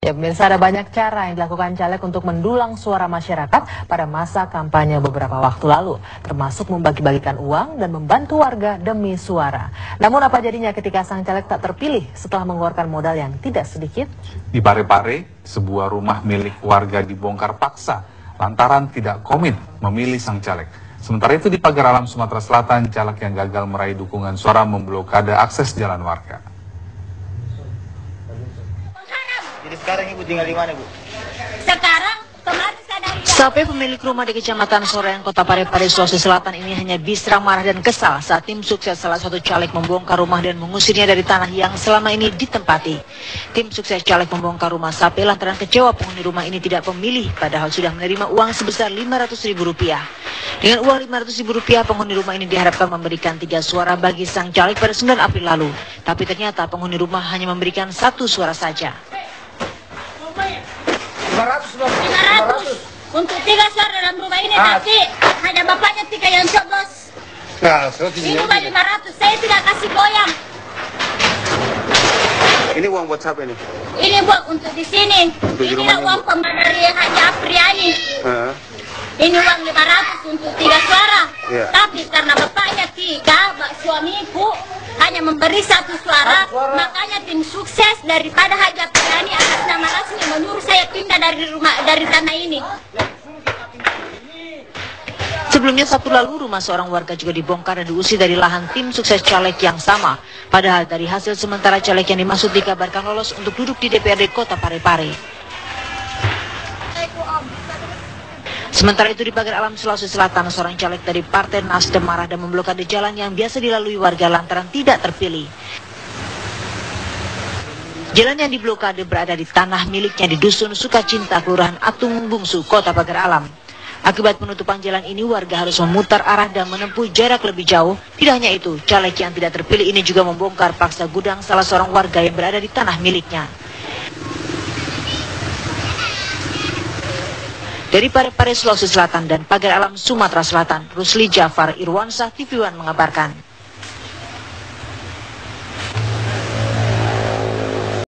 Ya, pemirsa, ada banyak cara yang dilakukan caleg untuk mendulang suara masyarakat pada masa kampanye beberapa waktu lalu, termasuk membagi-bagikan uang dan membantu warga demi suara. Namun apa jadinya ketika sang caleg tak terpilih setelah mengeluarkan modal yang tidak sedikit? Di Parepare, sebuah rumah milik warga dibongkar paksa lantaran tidak komit memilih sang caleg. Sementara itu di Pagar Alam, Sumatera Selatan, caleg yang gagal meraih dukungan suara memblokade akses jalan warga. Jadi sekarang Ibu tinggal di mana, Bu? Sekarang kemarin saya dari Sampai pemilik rumah di Kecamatan Soreang, Kota Parepare, Sulawesi Selatan ini hanya bisa marah dan kesal saat tim sukses salah satu caleg membongkar rumah dan mengusirnya dari tanah yang selama ini ditempati. Tim sukses caleg membongkar rumah Sape lantaran kecewa penghuni rumah ini tidak pemilih, padahal sudah menerima uang sebesar Rp500.000. Dengan uang Rp500.000, penghuni rumah ini diharapkan memberikan 3 suara bagi sang caleg pada 9 April lalu. Tapi ternyata penghuni rumah hanya memberikan 1 suara saja. 500 untuk 3 suara dalam rumah ini, tapi hanya bapaknya 3 yang coblos. Nah, Ini cuma 500, saya tidak kasih goyang. ini uang buat siapa ini? Ini buat untuk di sini. Untuk di Ini rumahnya, uang Bu? dari Haji Apriani. Ini uang 500 untuk 3 suara. Iya. Tapi karena bapaknya 3, suamiku hanya memberi 1 suara, makanya tim sukses daripada Haji Apriani atas nama resmi menyuruh saya pindah dari tanah ini. Sebelumnya Sabtu lalu, rumah seorang warga juga dibongkar dan diusir dari lahan tim sukses caleg yang sama. Padahal dari hasil sementara caleg yang dimaksud dikabarkan lolos untuk duduk di DPRD Kota Parepare. Sementara itu di Pagar Alam, Sulawesi Selatan, seorang caleg dari Partai Nasdem marah dan memblokade jalan yang biasa dilalui warga lantaran tidak terpilih. Jalan yang diblokade berada di tanah miliknya di Dusun Sukacinta, Kelurahan Atung Bungsu, Kota Pagar Alam. Akibat penutupan jalan ini, warga harus memutar arah dan menempuh jarak lebih jauh. Tidak hanya itu, caleg yang tidak terpilih ini juga membongkar paksa gudang salah seorang warga yang berada di tanah miliknya. Dari Parepare, Sulawesi Selatan dan Pagar Alam, Sumatera Selatan, Rusli Jafar Irwansah, TV One mengabarkan.